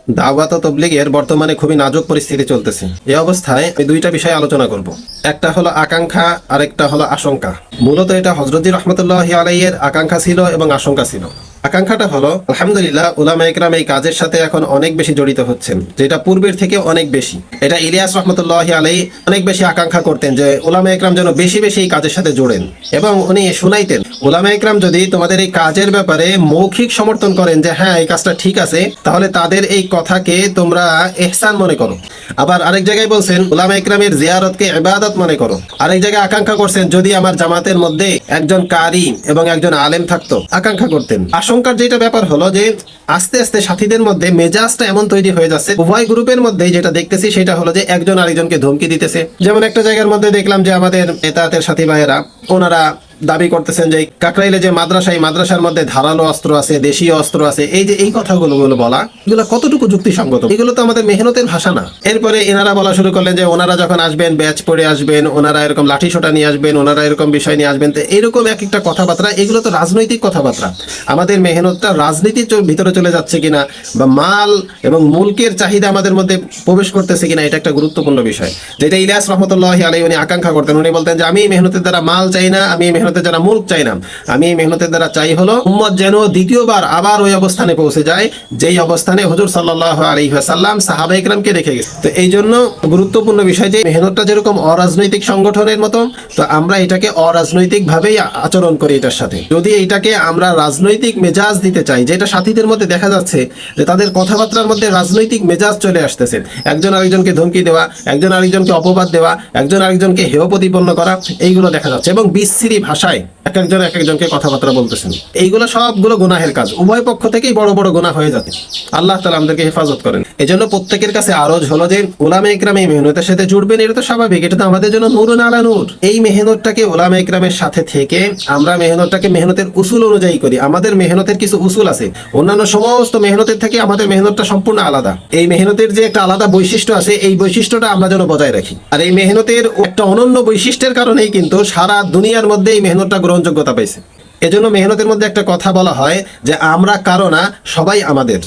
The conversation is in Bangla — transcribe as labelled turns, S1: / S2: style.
S1: দাওয়াত ও তাবলীগের বর্তমানে খুবই নাজুক পরিস্থিতি চলতেছে। এই অবস্থায় আমি দুইটা বিষয় আলোচনা করব। একটা হলো আকাঙ্ক্ষা, আরেকটা হলো আশঙ্কা। মূলত এটা হযরত রাহমাতুল্লাহি আলাইহির আকাঙ্ক্ষা ছিল এবং আশঙ্কা ছিল। আকাঙ্ক্ষাটা হলো, আলহামদুলিল্লাহ, উলামা ইকরাম এই কাজের সাথে এখন অনেক বেশি জড়িত হচ্ছেন, যেটা পূর্বের থেকে অনেক বেশি। এটা ইলিয়াস রহমতুল্লাহি আলাইহি অনেক বেশি আকাঙ্ক্ষা করতেন যে উলামা ইকরাম যেন বেশি বেশি এই কাজের সাথে জোড়েন, এবং উনি শুনাইতেন উলামা ইকরাম যদি তোমাদের এই কাজের ব্যাপারে মৌখিক সমর্থন করেন যে হ্যাঁ এই কাজটা ঠিক আছে, তাহলে তাদের এই কথাকে তোমরা ইহসান মনে করো। আবার আরেক জায়গায় বলছেন উলামা ইকরামের জিয়ারতকে ইবাদত মনে করো। আরেক জায়গায় আকাঙ্ক্ষা করছেন যদি আমার জামাতের মধ্যে একজন কারি এবং একজন আলেম থাকতো, আকাঙ্ক্ষা করতেন। আশঙ্কার যেটা ব্যাপার হলো যে আস্তে আস্তে সাথীদের মধ্যে মেজাজটা এমন তৈরি হয়ে যাচ্ছে, উভয় গ্রুপের মধ্যে যেটা দেখতেছি সেটা হলো যে একজন আরেকজনকে ধমকি দিতেছে। যেমন একটা জায়গার মধ্যে দেখলাম যে আমাদের নেতাদের সাথী ভাইয়েরা ওনারা দাবি করতেছেন যে কাকরাইলে যে মাদ্রাসার মধ্যে ধারালো অস্ত্র আছে, দেশীয় অস্ত্র আছে, এই যে এই কথাগুলো বলা, এগুলো কতটুকু যুক্তিসঙ্গত? এগুলো তো আমাদের মেহনতের ভাষা না। এরপরে এনারা বলা শুরু করলেন যে ওনারা যখন আসবেন ব্যাচ পরে আসবেন, ওনারা এরকম লাঠি সোটা নিয়ে আসবেন, ওনারা এরকম বিষয় নিয়ে আসবেন। তো এরকম এক একটা কথাবার্তা, এগুলো তো রাজনৈতিক কথাবার্তা। আমাদের মেহনতটা রাজনীতির ভিতরে চলে যাচ্ছে কিনা, বা মাল এবং মুলকের চাহিদা আমাদের মধ্যে প্রবেশ করতেছে কিনা, এটা একটা গুরুত্বপূর্ণ বিষয়, যেটা ইলিয়াস রহমতুল্লাহি আলাইহি উনি আকাঙ্ক্ষা করতেন। উনি বলতেন যে আমি মেহনতের দ্বারা মাল চাই না, আমি মেহনতের দ্বারা মুলক চাই না, আমি মেহনতের দ্বারা চাই হলো উম্মত যেন দ্বিতীয়বার আবার ওই অবস্থানে পৌঁছে যায় যেই অবস্থানে হুজুর সাল্লাল্লাহু আলাইহি ওয়াসাল্লাম সাহাবা ইকরামকে রেখে গেছে। তো এই জন্য গুরুত্বপূর্ণ বিষয় যে মেহনতটা যেরকম অরাজনৈতিক সংগঠনের মতো, তো আমরা এটাকে অরাজনৈতিক ভাবেই আচরণ করি এটার সাথে। যদি এটাকে আমরা রাজনৈতিক মেজাজ দিতে চাই, যেটা সাথীদের মধ্যে দেখা যাচ্ছে যে তাদের কথাবার্তার মধ্যে রাজনৈতিক মেজাজ চলে আসতেছে, একজন আরেকজনকে ধমকি দেওয়া, একজন আরেকজনকে অপবাদ দেওয়া, একজন আরেকজনকে হেয় প্রতিপন্ন করা, এইগুলো দেখা যাচ্ছে, এবং বিশ্রী ভাষায় এক একজনকে কথাবার্তা বলতেছেন। এইগুলো সবগুলো গুনাহের কাজ, উভয় পক্ষ থেকেই বড় বড় গুনাহ হয়ে যাচ্ছে। আল্লাহ তাআলা আমাদেরকে হেফাজত করেন। এজন্য প্রত্যেকের কাছে আরজ হলো যে উলামা ইকরাম এই মেহনতের সাথে জুড়বেন, এটা তো স্বাভাবিক, এটা তো আমাদের জন্য নূরুন আলা নূর। এই মেহনতটাকে উলামা ইকরামের সাথে থেকে আমরা মেহনতটাকে মেহনতের উসুল অনুযায়ী করি। আমাদের মেহনতের কিছু উসুল আছে, অন্যান্য সমস্ত মেহনতের থেকে আমাদের মেহনতটা সম্পূর্ণ আলাদা। এই মেহনতের যে একটা আলাদা বৈশিষ্ট্য আছে, এই বৈশিষ্ট্যটা আমরা যেন বজায় রাখি। আর এই মেহনতের একটা অনন্য বৈশিষ্ট্যের কারণেই কিন্তু সারা দুনিয়ার মধ্যে এই মেহনতটা গ্রহণযোগ্যতা পাইছে। এজন্য মেহনতের মধ্যে একটা কথা বলা হয় যে আমরা কারো না, সবাই আমাদের।